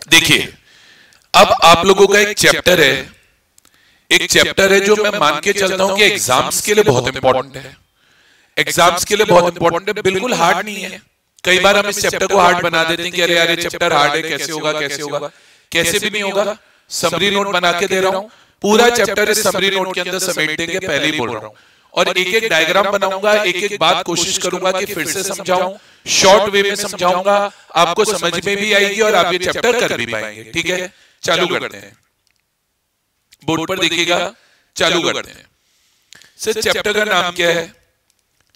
देखिए, अब आप लोगों का एक चैप्टर है जो मैं मान के चलता हूं कि एग्जाम्स के लिए बहुत इंपॉर्टेंट है। एग्जाम्स के लिए बहुत इंपॉर्टेंट है, बिल्कुल हार्ड नहीं है। कई बार हम इस चैप्टर को हार्ड बना देते हैं कि अरे यार ये चैप्टर हार्ड है, कैसे होगा कैसे होगा। कैसे भी नहीं होगा, समरी नोट बना के दे रहा हूं, पूरा चैप्टर इस समरी नोट के अंदर समेट देंगे, पहले ही बोल रहा हूं। और एक एक डायग्राम बनाऊंगा, एक एक बात कोशिश करूंगा कि फिर से समझाऊं, शॉर्ट वे में समझाऊंगा, आपको समझ में भी आएगी और आप ये चैप्टर कर भी पाएंगे। ठीक है, चालू करते हैं। बोर्ड पर देखिएगा, चालू करते हैं। सर चैप्टर का नाम क्या है?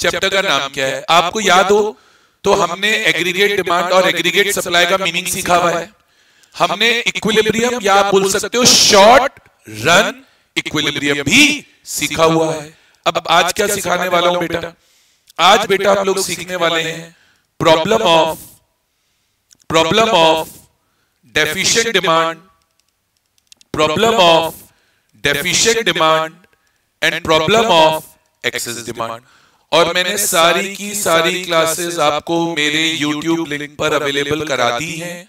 चैप्टर का नाम क्या है? आपको याद हो तो हमने एग्रीगेट डिमांड और एग्रीगेट सप्लाई का मीनिंग सीखा हुआ है। हमने इक्विलिब्रियम या आप बोल सकते हो शॉर्ट रन इक्विलिब्रियम भी सीखा हुआ है। अब आज क्या सिखाने वाला हूं बेटा? आज बेटा हम लोग सीखने वाले हैं problem of deficient demand, problem of deficient demand and problem of excess demand. और मैंने सारी की सारी क्लासेस आपको मेरे YouTube लिंक पर अवेलेबल करा दी हैं।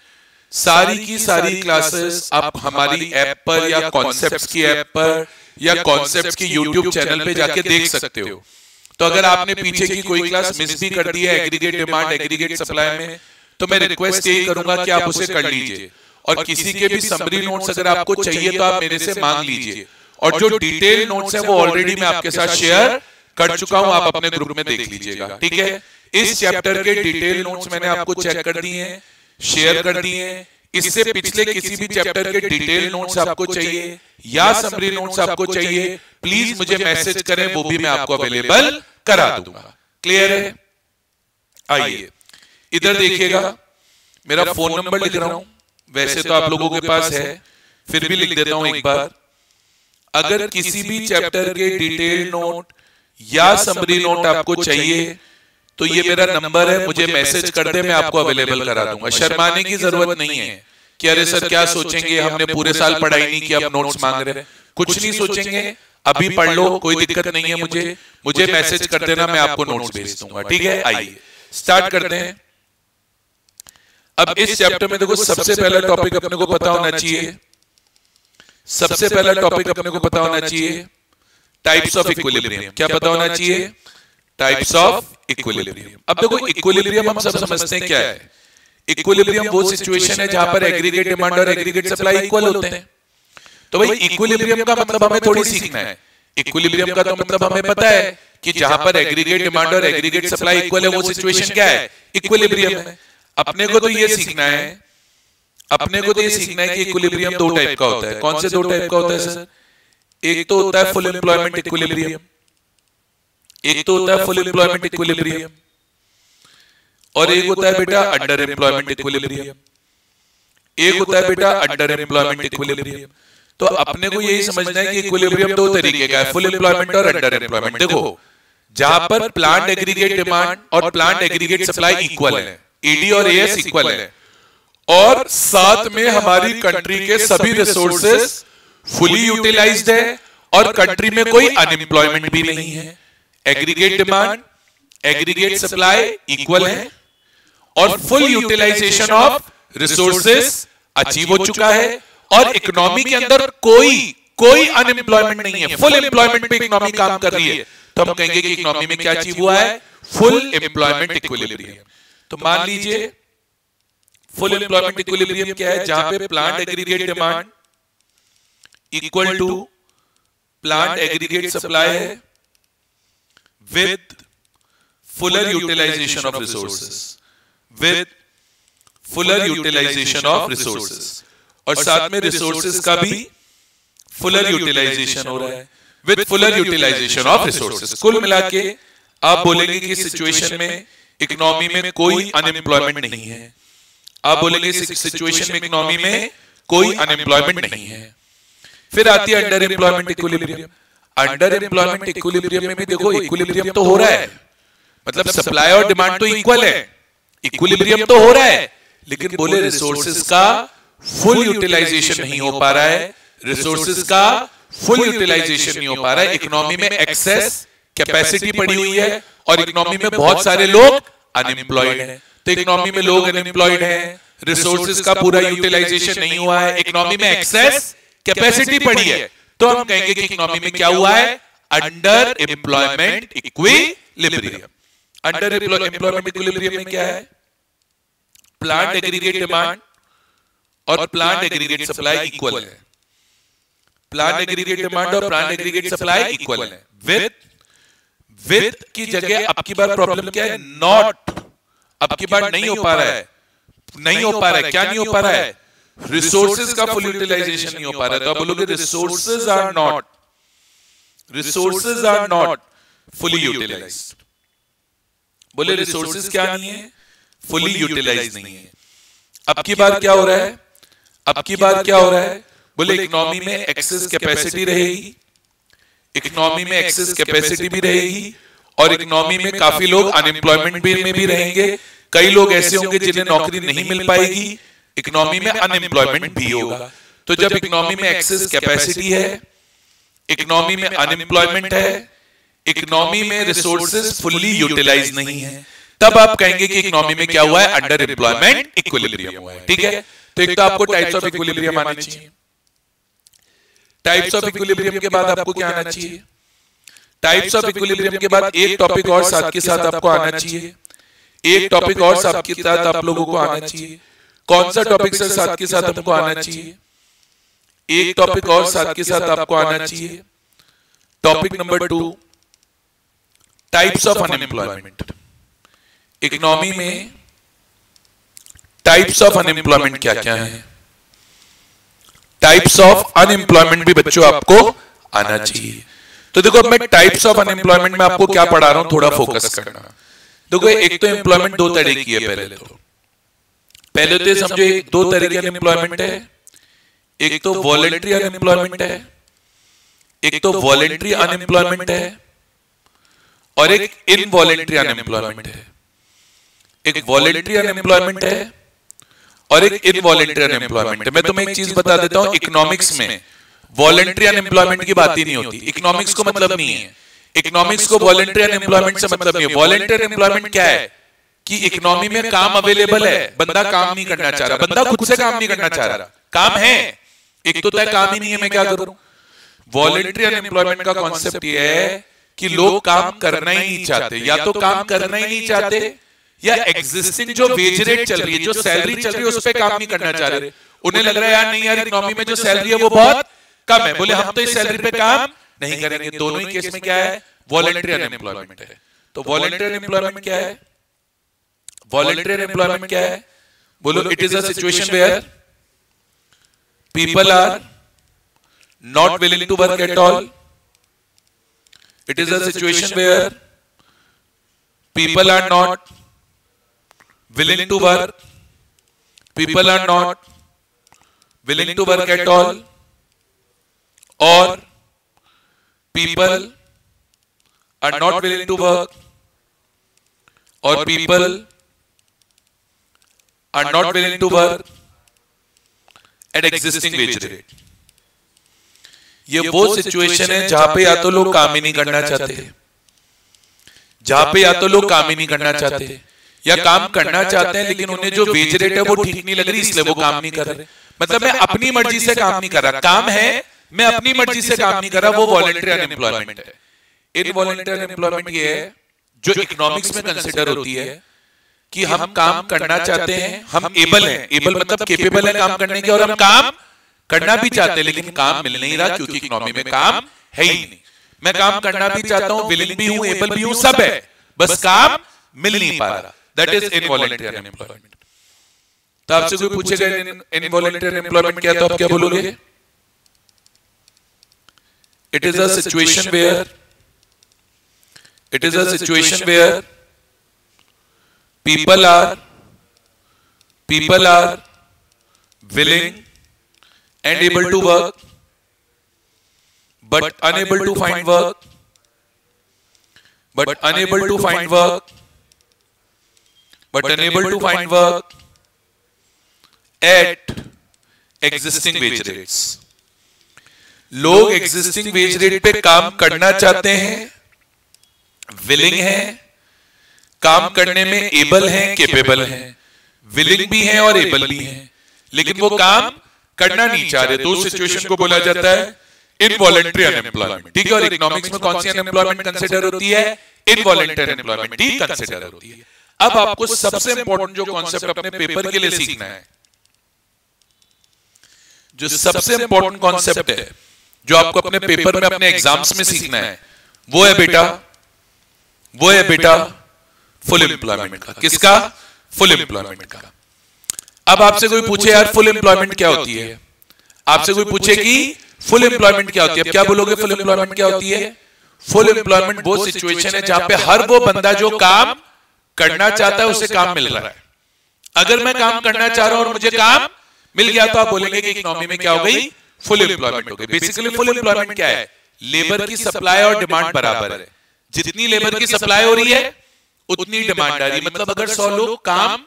सारी की सारी क्लासेस आप हमारी ऐप पर या कॉन्सेप्ट्स की ऐप पर या कॉन्सेप्ट्स की YouTube चैनल पे जाके देख सकते हो। तो अगर आपने पीछे की कोई क्लास मिस भी कर दी है एग्रीगेट डिमांड एग्रीगेट सप्लाई में, तो मैं रिक्वेस्ट यही करूंगा कि आप उसे कर लीजिए। और किसी के भी समरी नोट्स अगर आपको चाहिए तो आप मेरे से मांग लीजिए। और जो डिटेल नोट्स हैं वो ऑलरेडी मैं आपके साथ शेयर कर चुका हूं, आप अपने ग्रुप में देख लीजिएगा। ठीक है, इस चैप्टर के डिटेल नोट्स मैंने आपको चेक कर दिए हैं, शेयर कर दिए हैं। इससे पिछले किसी भी चैप्टर के डिटेल नोट्स आपको चाहिए या समरी नोट्स आपको चाहिए, प्लीज मुझे मैसेज करें, वो भी मैं आपको अवेलेबल करा दूंगा। क्लियर है? आइए इधर देखिएगा, मेरा फोन नंबर लिख रहा हूं, वैसे तो आप लोगों के पास है, फिर भी लिख देता हूं एक बार। अगर किसी भी चैप्टर के डिटेल नोट या समरी नोट आपको चाहिए तो ये मेरा नंबर है, मुझे मैसेज कर दे, मैं आपको अवेलेबल करा दूंगा। शर्माने की जरूरत नहीं है कि अरे सर क्या सोचेंगे, हमने पूरे साल पढ़ाई नहीं की, अब नोट्स मांग रहे हैं। कुछ नहीं सोचेंगे, अभी पढ़ लो, कोई दिक्कत नहीं है। मुझे मैसेज कर देना, मैं आपको नोट्स भेज दूंगा। ठीक है, आइए स्टार्ट करते हैं। अब इस चैप्टर में देखो, सबसे पहला टॉपिक अपने को पता होना चाहिए, सबसे पहला टॉपिक अपने को पता होना चाहिए टाइप्स ऑफ इक्विलिब्रियम। क्या पता होना चाहिए? Types of equilibrium. अब देखो, इक्विलिब्रियम हम सब समझते हैं क्या है। इक्विलिब्रियम वो सिचुएशन है जहां पर एग्रीगेट डिमांड और एग्रीगेट सप्लाई इक्वल होते हैं। तो भाई इक्विलिब्रियम का मतलब हमें थोड़ी सीखना है। इक्विलिब्रियम का तो मतलब हमें पता है कि जहां पर एग्रीगेट डिमांड और एग्रीगेट सप्लाई इक्वल है वो सिचुएशन क्या है? इक्विलिब्रियम है। अपने को तो ये सीखना है, अपने को तो ये सीखना है कि इक्विलिब्रियम दो टाइप का होता है। कौन से दो टाइप का होता है सर? एक तो होता है फुल एम्प्लॉयमेंट इक्विलिब्रियम, एक तो होता है फुल एम्प्लॉयमेंट इक्विलिब्रियम, और एक होता है बेटा अंडर एम्प्लॉयमेंट इक्विलिब्रियम। एक होता है बेटा अंडर एम्प्लॉयमेंट इक्विलिब्रियम। तो अपने को यही समझना है कि इक्विलिब्रियम दो तरीके का है, फुल एम्प्लॉयमेंट और अंडर एम्प्लॉयमेंट। देखो, जहां पर प्लांट एग्रीगेट डिमांड और प्लांट एग्रीगेट सप्लाई इक्वल है, ईडी और एएस इक्वल है, और साथ में हमारी कंट्री के सभी रिसोर्सेस फुली यूटिलाइज्ड है और कंट्री में कोई अनएम्प्लॉयमेंट भी नहीं है। Aggregate demand aggregate supply equal है और full utilisation of resources achieve हो चुका है, और इकोनॉमी के अंदर कोई अनएम्प्लॉयमेंट नहीं है, फुल एम्प्लॉयमेंट पे इकोनॉमी काम कर रही है। तो हम कहेंगे कि इकोनॉमी में क्या अचीव हुआ है? Full employment equilibrium. तो मान लीजिए फुल एम्प्लॉयमेंट इक्विलिब्रियम क्या है? जहां पे planned aggregate demand equal to planned aggregate supply है with fuller utilisation of resources, with fuller utilisation of resources, और साथ में रिसोर्सेस का भी फुलर यूटिलाइजेशन हो रहा है, with fuller utilisation of resources. कुल मिला के आप बोलेंगे कि सिचुएशन में इकोनॉमी में कोई अनएम्प्लॉयमेंट नहीं है। आप बोलेंगे सिचुएशन में इकोनॉमी में कोई अनएम्प्लॉयमेंट नहीं है। फिर आती है under employment equilibrium. Under employment equilibrium में भी देखो, इक्विलिब्रियम तो हो रहा है, मतलब सप्लाई और डिमांड तो इक्वल है, इक्विलिब्रियम तो हो रहा है, लेकिन बोले रिसोर्सेज का फुल यूटिलाइजेशन नहीं हो पा रहा है, रिसोर्सेज का फुल यूटिलाइजेशन नहीं हो पा रहा है। इकोनॉमी में एक्सेस कैपेसिटी पड़ी हुई है और इकोनॉमी में बहुत सारे लोग अनएम्प्लॉयड हैं। तो इकोनॉमी में लोग अनएम्प्लॉयड हैं, रिसोर्सेज का पूरा यूटिलाइजेशन नहीं हुआ है, इकोनॉमी में एक्सेस कैपेसिटी पड़ी है, तो हम कहेंगे कि इकोनॉमी में क्या हुआ है, under employment equilibrium. Under employment equilibrium में क्या है, प्लांट एग्रीगेट डिमांड और प्लांट एग्रीगेट सप्लाई इक्वल है, प्लांट एग्रीगेट डिमांड और प्लांट एग्रीगेट सप्लाई इक्वल है। विद की जगह अब की बार प्रॉब्लम क्या है, नॉट, अब की बार नहीं हो पा रहा है, नहीं हो पा रहा है, क्या नहीं हो पा रहा है, रिसोर्सेज का फुल यूटिलाइजेशन नहीं हो पा रहा है। तो आप बोलोगे resources are not fully utilised. बोले रिसोर्सेज क्या नहीं है, फुली यूटिलाइज नहीं है। अब की बार क्या हो रहा है, अब की बार क्या हो रहा है, बोले इकोनॉमी में एक्सेस कैपेसिटी रहेगी, इकोनॉमी में एक्सेस कैपेसिटी भी रहेगी और इकोनॉमी में काफी लोग अनएम्प्लॉयमेंट में भी रहेंगे, कई लोग ऐसे होंगे जिन्हें नौकरी नहीं मिल पाएगी, इकोनॉमी में अनएम्प्लॉयमेंट भी होगा। तो जब इकोनॉमी में एक्सेस कैपेसिटी है, इकोनॉमी में अनएम्प्लॉयमेंट है, इकोनॉमी में रिसोर्सेज फुल्ली यूटिलाइज नहीं है, तब आप कहेंगे कि इकोनॉमी में क्या हुआ है, अंडर एम्प्लॉयमेंट इक्विलिब्रियम हुआ है। ठीक है, तो एक तो आपको टाइप्स ऑफ इक्विलिब्रियम आने चाहिए। टाइप्स ऑफ इक्विलिब्रियम के बाद आपको क्या आना चाहिए, टाइप्स ऑफ इक्विलिब्रियम के बाद एक टॉपिक और साथ के साथ आपको आना चाहिए, एक टॉपिक और साथ के साथ आप लोगों को आना चाहिए। कौन सा टॉपिक सर साथ के साथ आपको आना चाहिए, एक टॉपिक और साथ के साथ आपको आना चाहिए, topic number 2, types of unemployment. Economy में टाइप्स ऑफ अनएम्प्लॉयमेंट क्या क्या है, टाइप्स ऑफ अनएम्प्लॉयमेंट भी बच्चों आपको आना चाहिए। तो देखो मैं टाइप्स ऑफ अनएम्प्लॉयमेंट में आपको क्या पढ़ा रहा हूं, थोड़ा फोकस करना। देखो एक तो एम्प्लॉयमेंट दो तरह की है, पहले तो समझो दो तरह की अनएम्प्लॉयमेंट है, एक तो वॉलंटरी अनएम्प्लॉयमेंट है, एक तो वॉलंटरी अनएम्प्लॉयमेंट है और एक इनवॉलंटरी अनएम्प्लॉयमेंट है। एक वॉलंटरी अनएम्प्लॉयमेंट है और एक इनवॉलंटरी अनएम्प्लॉयमेंट है। मैं तुम्हें एक चीज बता देता हूं, इकोनॉमिक्स में वॉलंटरी अनएम्प्लॉयमेंट की बात ही नहीं होती, इकोनॉमिक्स को मतलब नहीं है, इकोनॉमिक्स को वॉलंटरी अनएम्प्लॉयमेंट से मतलब नहीं है। वॉलंटरी अनएम्प्लॉयमेंट क्या है कि इकोनॉमी में काम अवेलेबल है, बंदा काम नहीं करना चाह रहा, बंदा खुद से काम नहीं करना चाह रहा, काम है, एक तो तय काम ही नहीं है, मैं क्या करूं। वॉलंटरी अनएम्प्लॉयमेंट का कॉन्सेप्ट ये है कि लोग काम करना ही नहीं चाहते, या तो काम करना ही नहीं चाहते या एग्जिस्टिंग जो वेज रेट चल रही है, जो सैलरी चल रही है उस पर काम नहीं करना चाह रहे। उन्हें लग रहा है यार नहीं यार इकोनॉमी में जो सैलरी है वो बहुत कम है, बोले हम तो इस सैलरी पे काम नहीं करेंगे। दोनों ही केस में क्या है, वॉलंटरी अनएम्प्लॉयमेंट है। तो वॉलंटरी अनएम्प्लॉयमेंट क्या है, वॉलंटरी अनएम्प्लॉयमेंट क्या है, बोलो it is a situation where people are not willing to work at all. It is a situation where people are not willing to work, people are not willing to work at all, or people are not willing to work, or people are not willing to work at existing wage rate। ये वो situation है जहां पे या तो लोग काम ही नहीं करना चाहते, जहां पे या तो लोग काम ही नहीं करना चाहते या काम करना चाहते हैं लेकिन उन्हें जो वेज रेट है वो ठीक नहीं लग रही इसलिए वो काम नहीं कर रहे। मतलब मैं अपनी मर्जी से काम नहीं कर रहा, काम है मैं अपनी मर्जी से काम नहीं कर रहा, वो वॉलंटरी अनएम्प्लॉयमेंट है। इनवॉलंटरी अनएम्प्लॉयमेंट ये है जो इकोनॉमिक्स में कंसीडर होती है कि हम काम करना चाहते हैं, हम एबल हैं, एबल मतलब केपेबल है काम करने के, और हम काम करना भी चाहते हैं लेकिन काम मिल नहीं रहा क्योंकि इकोनॉमी में काम है ही नहीं। मैं काम करना भी चाहता हूं, विलिंग भी हूं, एबल भी हूं, सब है, बस काम मिल नहीं पा रहा। That is involuntary unemployment। तो आपसे कोई पूछेगा involuntary unemployment क्या, तो आप क्या बोलोगे? It is a situation where people are willing and able to work but unable to find work but unable to find work at existing wage rates। लोग existing wage rate पे काम करना चाहते हैं, willing हैं, काम करने में able हैं, capable हैं, विलिंग भी हैं और एबल भी हैं, लेकिन वो काम करना नहीं चाह रहे, तो उस सिचुएशन को बोला जाता है इनवॉलंटरी अनएम्प्लॉयमेंट। ठीक है, और इकोनॉमिक्स में कौन सी अनएम्प्लॉयमेंट कंसिडर होती है? इनवॉलंटरी अनएम्प्लॉयमेंट ही कंसिडर होती है। अब आपको सबसे इंपॉर्टेंट जो कॉन्सेप्ट अपने पेपर के लिए सीखना है, जो सबसे इंपॉर्टेंट कॉन्सेप्ट है जो आपको अपने पेपर में अपने एग्जाम्स में सीखना है, वो है बेटा फुल एम्प्लॉयमेंट का। किसका? फुल एम्प्लॉयमेंट का। अब आपसे कोई पूछे यार फुल एम्प्लॉयमेंट क्या होती है, आपसे कोई पूछे कि फुल एम्प्लॉयमेंट क्या होती है, अब क्या बोलोगे? फुल एम्प्लॉयमेंट क्या होती है? फुल एम्प्लॉयमेंट वो सिचुएशन है जहां पे हर वो बंदा जो काम करना चाहता है उसे काम मिल रहा है। अगर मैं काम करना चाह रहा हूं और मुझे काम मिल गया तो आप बोलेंगे कि इकोनॉमी में क्या हो गई? फुल एम्प्लॉयमेंट हो गई। बेसिकली फुल एम्प्लॉयमेंट क्या है? लेबर की सप्लाई और डिमांड बराबर है। जितनी लेबर की सप्लाई हो रही है उतनी डिमांड आ रही है। मतलब अगर 100 लोग काम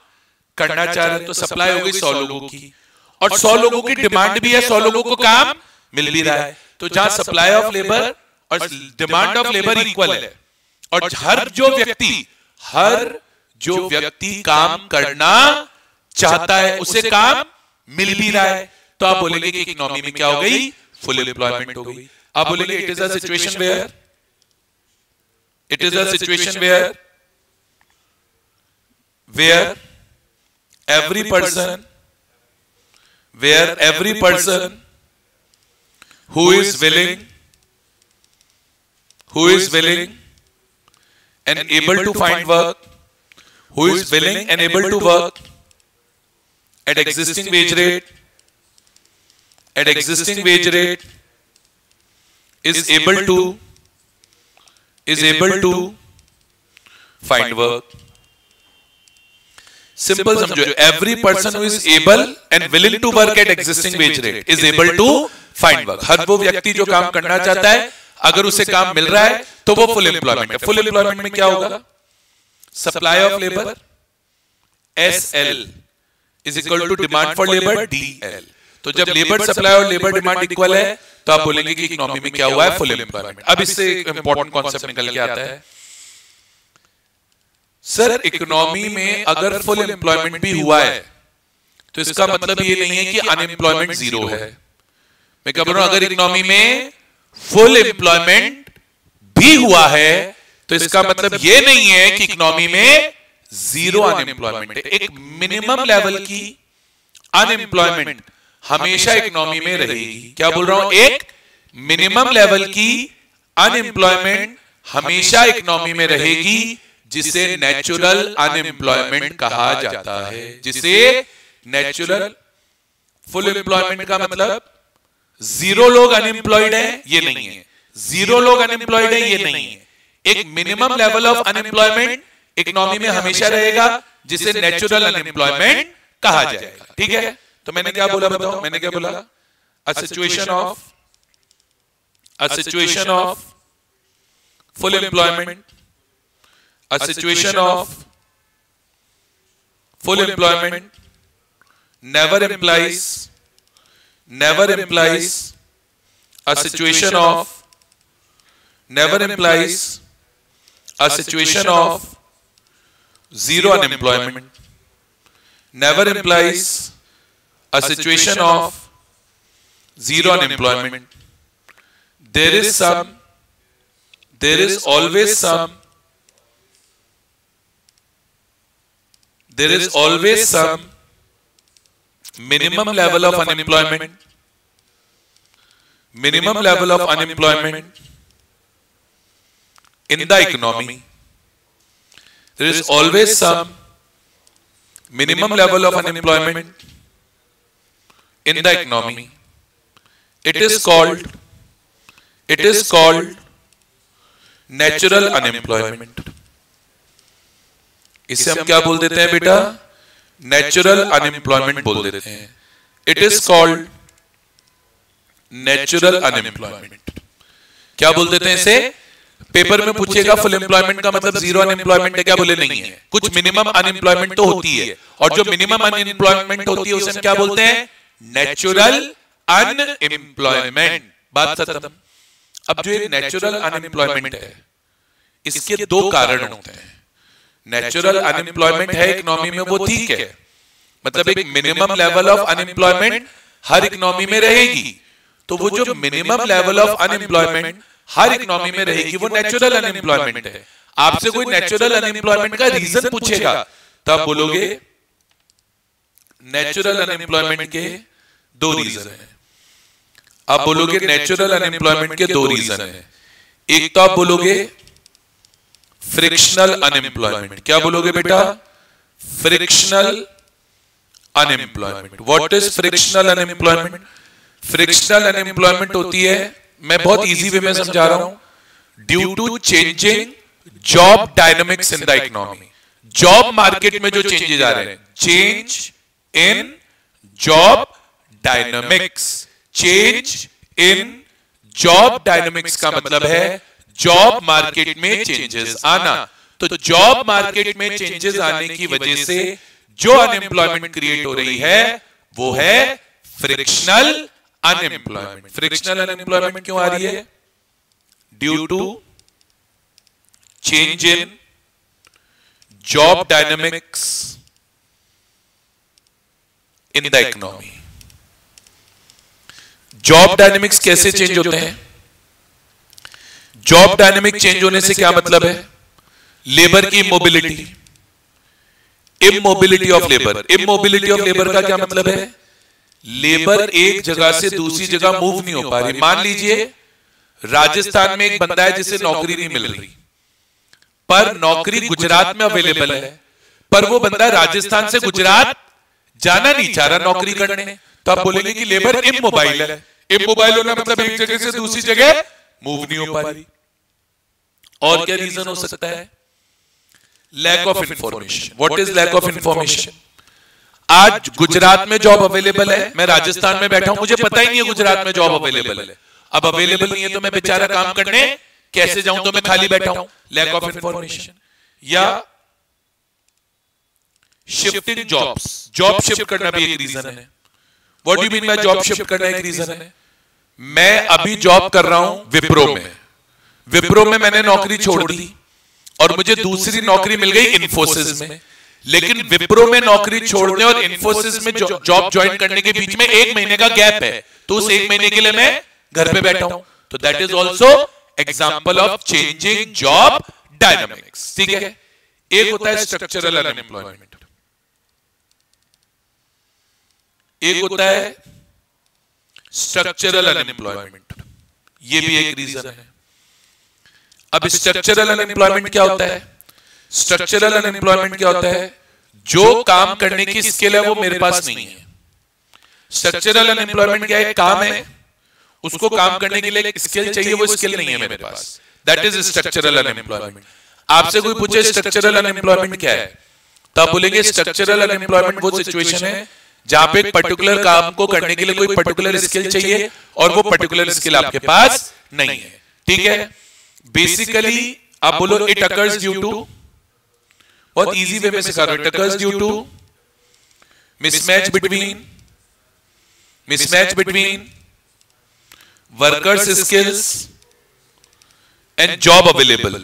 करना चाह रहे हैं तो सप्लाई हो गई 100 लोगों की, और 100 लोगों की डिमांड भी है, 100 लोगों को काम मिल भी रहा है। तो जहां सप्लाई ऑफ लेबर और डिमांड ऑफ लेबर इक्वल है, और हर जो व्यक्ति काम करना चाहता है उसे काम मिल भी रहा है, तो आप बोलेंगे कि इकोनॉमी में क्या हो गई? फुल एम्प्लॉयमेंट हो गई। आप बोलेंगे it is a situation where every person who is willing and able to find work, who is willing and able to work at existing wage rate, is able to find work. Simple समझो, every person who is able and willing to work at existing wage rate is able to find work. हर वो व्यक्ति जो काम करना चाहता है अगर उसे काम मिल रहा है तो वो फुल एम्प्लॉयमेंट है। फुल एम्प्लॉयमेंट में क्या होगा? Supply of labour SL is equal to demand for labour DL। तो जब लेबर सप्लाई और लेबर डिमांड इक्वल है तो आप बोलेंगे कि इकोनॉमी में क्या हुआ है? Full employment. अब इससे इंपॉर्टेंट कॉन्सेप्ट निकल के आता है, सर इकोनॉमी में अगर फुल एम्प्लॉयमेंट भी हुआ है तो इसका मतलब ये नहीं है कि अनएम्प्लॉयमेंट जीरो है। मैं कह रहा हूं अगर इकोनॉमी में फुल एम्प्लॉयमेंट भी हुआ है तो इसका मतलब ये नहीं है कि इकोनॉमी में जीरो अनएम्प्लॉयमेंट है। एक मिनिमम लेवल की अनएम्प्लॉयमेंट हमेशा इकोनॉमी में रहेगी। क्या बोल रहा हूं? एक मिनिमम लेवल की अनएम्प्लॉयमेंट हमेशा इकोनॉमी में रहेगी, जिसे नेचुरल अनएम्प्लॉयमेंट कहा जाता है। जिसे नेचुरल फुल एम्प्लॉयमेंट का मतलब जीरो लोग अनएम्प्लॉयड है ये नहीं है, जीरो लोग अनएम्प्लॉयड है ये नहीं है। एक minimum level of unemployment economy में हमेशा रहेगा, जिसे नेचुरल अनएम्प्लॉयमेंट कहा जाएगा। ठीक है, तो मैंने क्या बोला बताओ? मैंने क्या बोला? A situation of full employment, a situation of full employment never implies a situation of zero unemployment, never implies a situation of zero unemployment. There is always some minimum level of unemployment in the economy. There is always some minimum level of unemployment in the economy. It is called natural unemployment. इसे हम क्या बोल देते हैं बेटा? Natural unemployment बोल देते हैं। It is called natural unemployment. क्या बोल देते हैं इसे? पेपर में पूछेगा फुल एम्प्लॉयमेंट का मतलब जीरो अनएम्प्लॉयमेंट है क्या? बोले नहीं है, कुछ मिनिमम अनएम्प्लॉयमेंट तो होती है, और जो मिनिमम अनएम्प्लॉयमेंट होती है उसे हम क्या बोलते हैं? Natural unemployment. बात खत्म। अब जो ये नेचुरल अनएम्प्लॉयमेंट है इसके दो कारण होते हैं। नेचुरल अनएम्प्लॉयमेंट है इकोनॉमी में वो ठीक है, मतलब एक minimum level of unemployment her economy में रहेगी। तो वो जो minimum level of unemployment her economy में रहेगी वो नेचुरल अनएम्प्लॉयमेंट है। आपसे कोई नेचुरल अनएम्प्लॉयमेंट का रीजन पूछेगा तो आप बोलोगे नेचुरल अनएम्प्लॉयमेंट के दो रीजन हैं। आप बोलोगे नेचुरल अनएम्प्लॉयमेंट के दो रीजन हैं। एक तो आप बोलोगे फ्रिक्शनल अनएम्प्लॉयमेंट। क्या बोलोगे बेटा? Frictional unemployment. What is frictional unemployment? Frictional unemployment होती है, मैं बहुत इजी वे में समझा रहा हूं, due to changing job dynamics in the economy. Job market में जो चेंजेस आ रहे हैं, change in job dynamics. Change in job dynamics का मतलब है जॉब मार्केट में चेंजेस आना। तो जॉब मार्केट में चेंजेस आने की वजह से जो अनएम्प्लॉयमेंट क्रिएट हो रही है वो है फ्रिक्शनल अनएम्प्लॉयमेंट। फ्रिक्शनल अनएम्प्लॉयमेंट क्यों आ रही है? Due to change in job dynamics in the economy. Job dynamics कैसे चेंज होते हैं? जॉब डायनामिक चेंज होने से क्या मतलब है? लेबर की mobility, immobility of labour. Immobility of labour का क्या मतलब है? लेबर एक जगह से दूसरी जगह मूव नहीं हो पा रही। मान लीजिए राजस्थान में एक बंदा है जिसे नौकरी नहीं मिल रही, पर नौकरी गुजरात में अवेलेबल है, पर वो बंदा राजस्थान से गुजरात जाना नहीं चाह रहा नौकरी करने। तो आप बोलेंगे कि लेबर इमोबाइल है। इमोबाइल होना मतलब एक जगह से दूसरी जगह मूव नहीं हो पा रही। और क्या रीजन हो सकता है? Lack of information. What is lack of information? आज गुजरात में जॉब अवेलेबल है, मैं राजस्थान में बैठा हूं, मुझे पता ही नहीं है गुजरात में जॉब अवेलेबल है। अब अवेलेबल नहीं है तो मैं बेचारा काम करने कैसे जाऊं? तो मैं खाली बैठा हूं, लैक ऑफ इंफॉर्मेशन। या शिफ्टिंग जॉब्स, जॉब शिफ्ट करना भी एक रीजन है। What do you mean by job shift करना एक रीजन है? मैं अभी जॉब कर रहा हूं विप्रो में, विप्रो में मैंने नौकरी छोड़ दी और मुझे दूसरी नौकरी मिल गई इन्फोसिस में। लेकिन विप्रो में नौकरी छोड़ने और इन्फोसिस में जॉब ज्वाइन करने के बीच में 1 महीने का गैप है, तो उस 1 महीने के लिए मैं घर पे बैठा हूं। तो that is also example of changing job dynamics. ठीक है। एक होता है स्ट्रक्चरल अनएम्प्लॉयमेंट, एक होता है स्ट्रक्चरल अनएम्प्लॉयमेंट। ये भी एक रीजन है। अब स्ट्रक्चरल अनएम्प्लॉयमेंट क्या होता है? स्ट्रक्चरल अनएम्प्लॉयमेंट क्या होता है? जो काम करने की स्किल है वो मेरे पास नहीं है। स्ट्रक्चरल अनएम्प्लॉयमेंट क्या है? काम है, उसको काम करने के लिए स्किल चाहिए, वो स्किल नहीं है मेरे पास। That is structural unemployment. आपसे कोई पूछे स्ट्रक्चरल अनएम्प्लॉयमेंट क्या है, तो आप बोलेंगे स्ट्रक्चरल अनएम्प्लॉयमेंट वो सिचुएशन है जहां पे एक पर्टिकुलर काम को करने के लिए कोई पर्टिकुलर स्किल चाहिए और वो पर्टिकुलर स्किल आपके पास नहीं है। ठीक है। बेसिकली आप बोलो इट अकर्स ड्यू टू, बहुत इजी वे में सिखा रहा हूं, it occurs due to mismatch between workers skills and job available.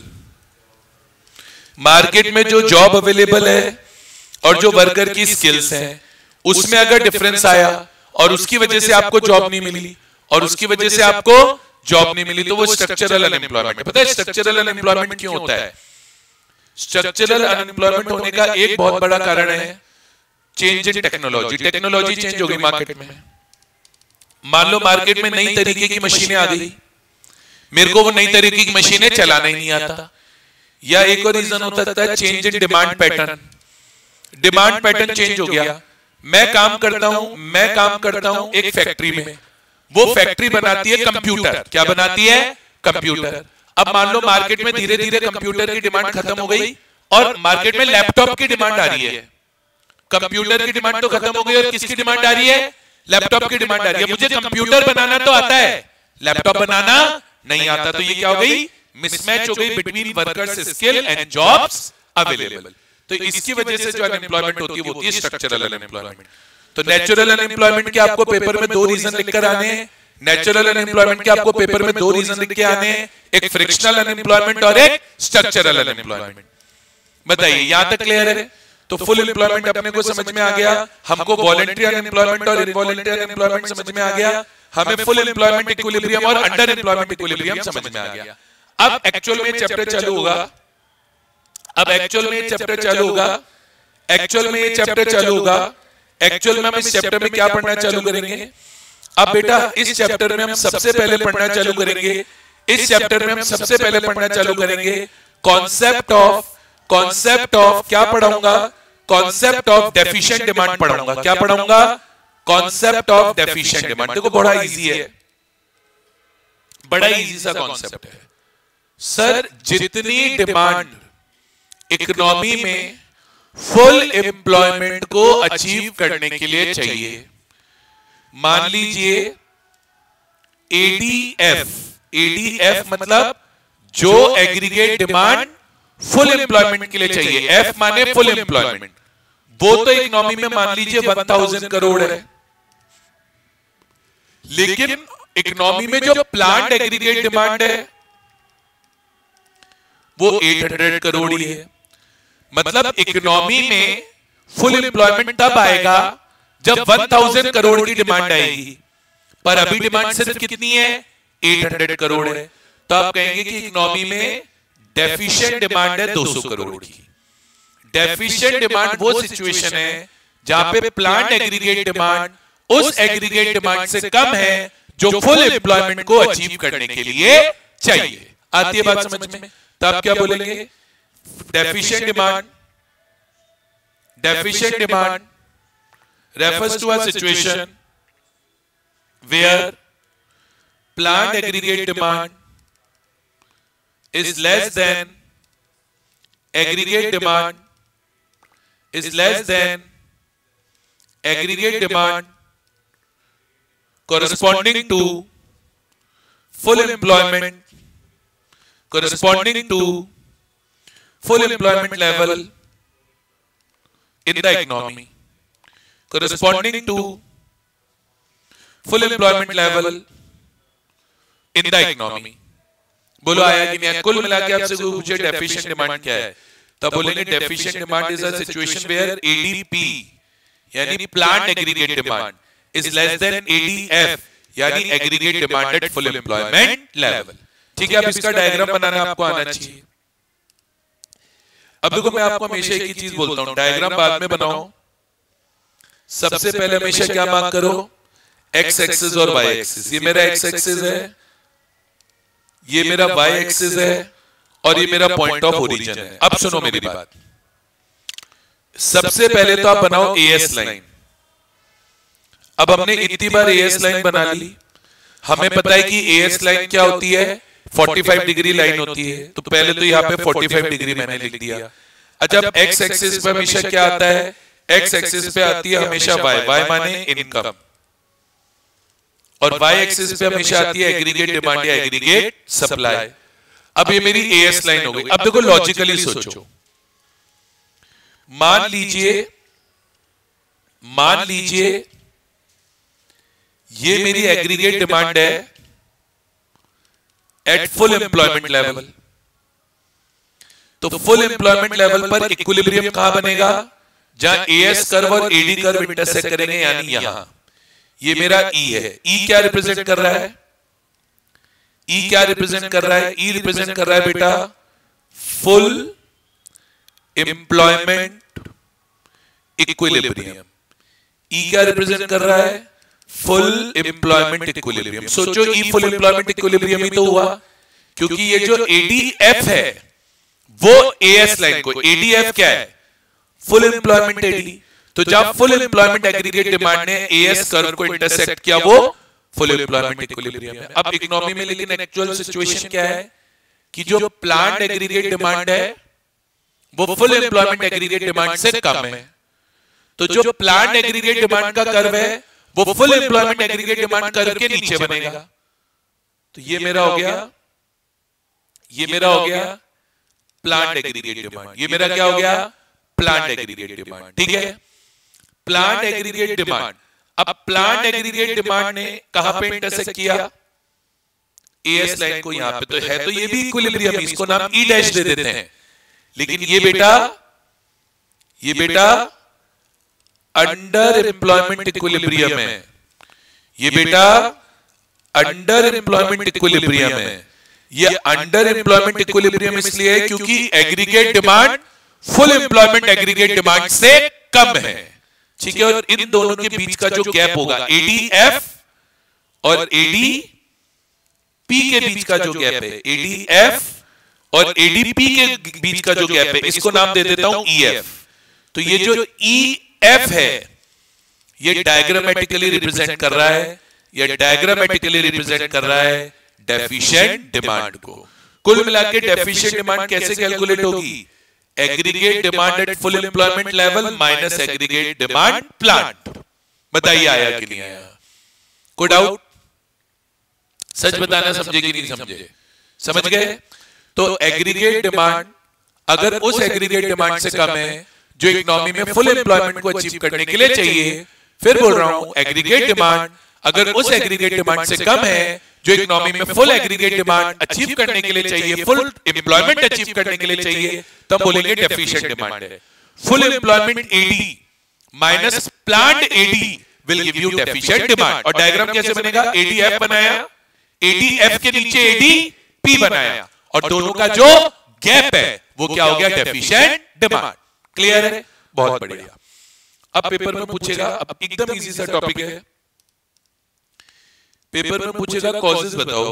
Market में जो जॉब अवेलेबल है और जो वर्कर की स्किल्स हैं उसमें अगर डिफरेंस आया और उसकी वजह से आपको जॉब नहीं मिली और उसकी वजह से आपको जॉब नहीं मिली तो वो स्ट्रक्चरल अनएम्प्लॉयमेंट है। पता है स्ट्रक्चरल अनएम्प्लॉयमेंट क्यों होता है? स्ट्रक्चरल अनएम्प्लॉयमेंट होने का एक बहुत बड़ा कारण है change in technology. Technology change हो गई मार्केट में। मान लो मार्केट में नई तरीके की मशीनें आ गई, मेरे को वो नई तरीके की मशीनें चलाना ही नहीं आता। या एक और रीजन होता है change in demand pattern. Demand pattern change हो गया। मैं काम करता हूं एक फैक्ट्री में, वो फैक्ट्री बनाती है कंप्यूटर। क्या बनाती है? कंप्यूटर। अब मान लो मार्केट में धीरे धीरे कंप्यूटर की डिमांड खत्म हो गई और मार्केट में लैपटॉप की डिमांड आ रही है। कंप्यूटर की डिमांड तो खत्म हो गई और किसकी डिमांड आ रही है? लैपटॉप की डिमांड आ रही है। मुझे कंप्यूटर बनाना तो आता है, लैपटॉप बनाना नहीं आता। तो ये क्या हो गई? मिसमैच हो गई between workers skill and jobs available. तो इसकी वजह से जो अनएम्प्लॉयमेंट होती है वो होती है स्ट्रक्चरल अनएम्प्लॉयमेंट। तो नेचुरल अनएम्प्लॉयमेंट के आपको पेपर में 2 रीजन लिखकर आने हैं। नेचुरल अनएम्प्लॉयमेंट के आपको पेपर में 2 रीजन लिख के आने हैं, एक फ्रिक्शनल अनएम्प्लॉयमेंट और एक स्ट्रक्चरल अनएम्प्लॉयमेंट। बताइए यहां तक क्लियर है? तो फुल एम्प्लॉयमेंट अपने को समझ में आ गया, हमको वॉलंटरी अनएम्प्लॉयमेंट और इनवॉलंटरी अनएम्प्लॉयमेंट समझ में आ गया, हमें फुल एम्प्लॉयमेंट इक्विलिब्रियम और अंडर एम्प्लॉयमेंट इक्विलिब्रियम समझ में आ गया। अब एक्चुअल में चैप्टर चालू होगा, एक्चुअल में चैप्टर चालू होगा। एक्चुअल में हम इस चैप्टर में क्या पढ़ना चालू करेंगे? अब बेटा इस चैप्टर में हम सबसे पहले पढ़ना चालू करेंगे, कॉन्सेप्ट ऑफ क्या पढ़ाऊंगा? कॉन्सेप्ट ऑफ डेफिशिएंट डिमांड पढ़ाऊंगा। क्या पढ़ाऊंगा? Concept of deficient demand. देखो बड़ा इजी है, बड़ा इजी सा कॉन्सेप्ट है सर। जितनी डिमांड इकोनॉमी में फुल एम्प्लॉयमेंट को अचीव करने के लिए चाहिए, मान लीजिए एडीएफ मतलब जो एग्रीगेट डिमांड फुल एम्प्लॉयमेंट के लिए चाहिए, एफ माने फुल एम्प्लॉयमेंट, वो तो इकोनॉमी में मान लीजिए 1000 करोड़ है, लेकिन इकोनॉमी में जो प्लांट एग्रीगेट डिमांड है वो 800 करोड़ ही है। मतलब इकोनॉमी में फुल एम्प्लॉयमेंट तब आएगा जब 1000 करोड़ की डिमांड आएगी, पर अभी डिमांड सिर्फ कितनी है? 800 करोड़ है। तो आप कहेंगे कि इकोनॉमी में डेफिशिएंट डिमांड है 200 करोड़ की। डेफिशिएंट डिमांड वो सिचुएशन है जहां पे प्लांट एग्रीगेट डिमांड उस एग्रीगेट डिमांड से कम है जो फुल एम्प्लॉयमेंट को अचीव करने के लिए चाहिए। आती है बात समझ में? तो आप क्या बोलेंगे? Deficient demand refers to a situation where plant aggregate demand is less than aggregate demand corresponding to full employment level in the economy, corresponding to full employment level in the economy। बोलो आया कि नहीं? कुल मिला के आपसे पूछे deficient demand क्या है, तब बोलेंगे deficient demand is a situation where ADP यानी planned aggregate demand is less than ADF यानी aggregate demand at full employment level. ठीक है, अब इसका डायग्राम बनाना आपको आना चाहिए। अब देखो मैं आपको हमेशा एक ही चीज बोलता हूं, डायग्राम बाद में बनाओ, सबसे पहले हमेशा क्या मार्क करो? एक्स एक्सिस और वाई एक्सिस। ये मेरा एक्स एक्सिस है, ये मेरा वाई एक्सिस है और ये मेरा पॉइंट ऑफ ओरिजिन है। अब सुनो मेरी बात, सबसे पहले तो आप बनाओ एएस लाइन। अब हमने इतनी बार एएस लाइन बना ली, हमें पता है कि एएस लाइन क्या होती है? 45 डिग्री लाइन होती है, तो पहले तो यहाँ पे 45 डिग्री मैंने लिख दिया। अच्छा, अब एक्स एक्सिस पे हमेशा क्या आता है? एक्स एक्सिस पे आती है हमेशा वाई, वाई माने इनकम, और वाई एक्सिस पे हमेशा आती है एग्रीगेट डिमांड या एग्रीगेट सप्लाई। अब ये मेरी एएस लाइन हो गई। अब देखो लॉजिकली सोचो, मान लीजिए ये मेरी एग्रीगेट डिमांड है एट फुल एम्प्लॉयमेंट लेवल। तो फुल एम्प्लॉयमेंट लेवल पर इक्विलिब्रियम कहां बनेगा? जहां एएस कर्व और एडी कर्व इंटरसेक्ट करेंगे, यानी यहां। ये मेरा ई है। ई क्या रिप्रेजेंट कर रहा है? ई रिप्रेजेंट कर रहा है बेटा फुल एम्प्लॉयमेंट इक्विलिब्रियम। ई क्या रिप्रेजेंट कर रहा है? Full employment equilibrium. सोचो ई फुल एम्प्लॉयमेंट इक्विलिब्रियम ही तो हुआ, क्योंकि ये जो एडीएफ है वो एएस लाइन को, एडीएफ क्या है? Full employment AD. तो जब फुल एम्प्लॉयमेंट एग्रीगेट डिमांड ने एएस कर्व को इंटरसेक्ट किया, वो फुल एम्प्लॉयमेंट इक्विलिब्रियम है। अब इकोनॉमी में लेकिन एक्चुअल सिचुएशन क्या है कि जो प्लांट एग्रीगेट डिमांड है वो फुल एम्प्लॉयमेंट एग्रीगेट डिमांड से कम है। तो जो प्लांट एग्रीगेट डिमांड का कर्व है वो full employment aggregate demand curve के नीचे बनेगा। तो ये मेरा हो गया प्लांट एग्रीगेट डिमांड। ये मेरा क्या हो गया? Plant aggregate demand. ठीक है, प्लांट एग्रीगेट डिमांड। अब प्लांट एग्रीगेट डिमांड ने कहां पे इंटरसेक्ट किया? एएस लाइन को यहां पे। तो है तो ये भी इक्विलिब्रियम, इसको नाम ई डैश दे देते हैं। लेकिन ये बेटा ये बेटा अंडर एम्प्लॉयमेंट इक्विलिब्रियम है, ये बेटा अंडर एम्प्लॉयमेंट इक्विलिब्रियम है। ये अंडर एम्प्लॉयमेंट इक्विलिब्रियम इसलिए है क्योंकि aggregate demand full employment aggregate demand से कम है, ठीक है। और इन दोनों के बीच का जो गैप होगा एडीएफ और एडीपी के बीच का जो गैप है, एडीएफ और एडीपी के बीच का जो गैप है, इसको नाम दे देता हूं ईएफ। तो ये जो ईएफ है ये डायग्रामेटिकली रिप्रेजेंट कर रहा है, ये डायग्रामेटिकली रिप्रेजेंट कर रहा है डेफिशिएंट डिमांड को। कुल मिलाकर डेफिशिएंट डिमांड कैसे कैलकुलेट होगी? Aggregate demand at full employment level minus aggregate demand plant. बताइए आया कि नहीं आया? कोई डाउट? सच बताना, समझे कि नहीं समझे? समझ गए? तो एग्रीगेट डिमांड अगर उस एग्रीगेट डिमांड से कम है जो इकोनॉमी में फुल एम्प्लॉयमेंट को अचीव करने के लिए चाहिए, फिर बोल रहा हूं एग्रीगेट डिमांड अगर उस एग्रीगेट डिमांड से कम है जो इकोनॉमी में फुल एग्रीगेट डिमांड अचीव करने के लिए चाहिए, फुल एम्प्लॉयमेंट अचीव करने के लिए चाहिए, तब बोलेंगे डेफिशिएंट डिमांड है। Full employment AD minus planned AD will give you deficient demand. और डायग्राम कैसे बनेगा? एडीएफ बनाया, एडीएफ के नीचे एडीपी बनाया और दोनों का जो गैप है वो क्या हो गया? Deficient demand. क्लियर है? बहुत बढ़िया। अब पेपर में पूछेगा, अब एकदम इजी सा टॉपिक है, पेपर में पूछेगा कॉजेस बताओ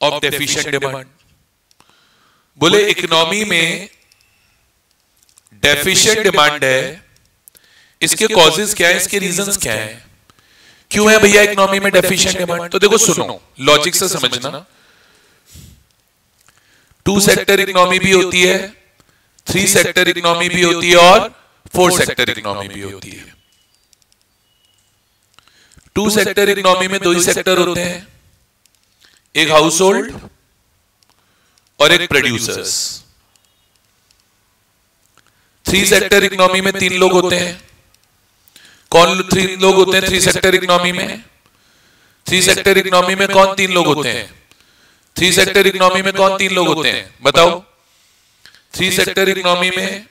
ऑफ डेफिशिएंट डिमांड। बोले इकोनॉमी में डेफिशिएंट डिमांड है, इसके कॉजेस क्या है, इसके रीजंस क्या है, क्यों है भैया इकोनॉमी में डेफिशिएंट डिमांड? तो देखो सुनो, लॉजिक से समझना। 2 सेक्टर इकोनॉमी भी होती है, 3 सेक्टर इकोनॉमी भी होती है और 4 सेक्टर इकोनॉमी भी होती है। 2 सेक्टर इकोनॉमी में 2 ही सेक्टर होते हैं, एक हाउस होल्ड और एक प्रोड्यूसर्स। 3 सेक्टर इकोनॉमी में 3 लोग होते हैं। कौन 3 लोग होते हैं 3 सेक्टर इकोनॉमी में? 3 सेक्टर इकोनॉमी में कौन 3 लोग होते हैं? 3 सेक्टर इकोनॉमी में कौन 3 लोग होते हैं? बताओ। 3 सेक्टर इकोनॉमी में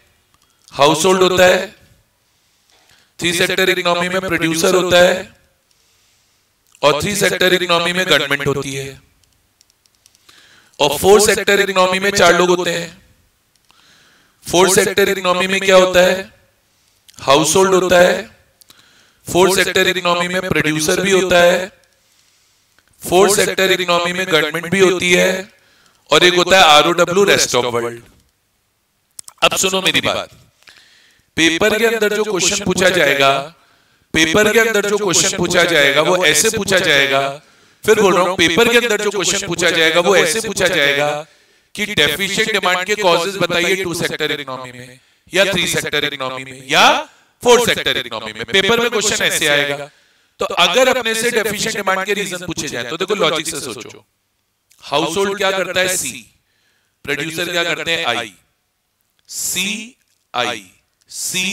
हाउस होल्ड होता है, 3 सेक्टर इकोनॉमी में प्रोड्यूसर होता है और 3 सेक्टर इकोनॉमी में गवर्नमेंट होती है। और 4 सेक्टर इकोनॉमी में 4 लोग होते हैं। 4 सेक्टर इकोनॉमी में क्या होता है? हाउस होल्ड होता है, 4 सेक्टर इकोनॉमी में प्रोड्यूसर भी होता है, 4 सेक्टर इकोनॉमी में गवर्नमेंट भी होती है और एक होता है आरओडब्ल्यू रेस्ट ऑफ वर्ल्ड। अब सुनो मेरी बात, पेपर के अंदर जो क्वेश्चन पूछा जाएगा, पेपर के अंदर जो क्वेश्चन पूछा जाएगा वो ऐसे पूछा जाएगा, फिर बोल रहा हूं पेपर के अंदर जो क्वेश्चन पूछा जाएगा वो ऐसे पूछा जाएगा कि डेफिशिएंट डिमांड के कॉजेस बताइए 2 सेक्टर इकोनॉमी में या 3 सेक्टर इकोनॉमी में या 4 सेक्टर इकोनॉमी में। पेपर में क्वेश्चन ऐसे आएगा। तो अगर अपने से डेफिशिएंट डिमांड के रीजन पूछे जाए तो देखो लॉजिक से सोचो, हाउस होल्ड क्या करता है? सी। प्रोड्यूसर क्या करते हैं? आई। सी आई, सी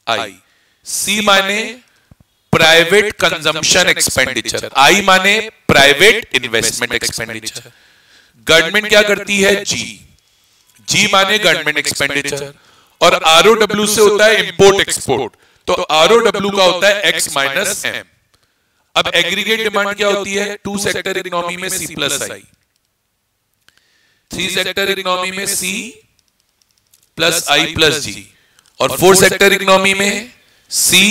आई। सी माने प्राइवेट कंजम्पशन एक्सपेंडिचर, आई माने प्राइवेट इन्वेस्टमेंट एक्सपेंडिचर। गवर्नमेंट क्या करती है? जी। जी माने गवर्नमेंट एक्सपेंडिचर और आरओडब्ल्यू से होता है इंपोर्ट एक्सपोर्ट, तो आरओडब्ल्यू का होता है एक्स माइनस एम। अब एग्रीगेट डिमांड क्या होती है? 2 सेक्टर इकोनॉमी में सी प्लस आई, 3 सेक्टर इकोनॉमी में सी प्लस आई प्लस जी और 4 सेक्टर इकोनॉमी में सी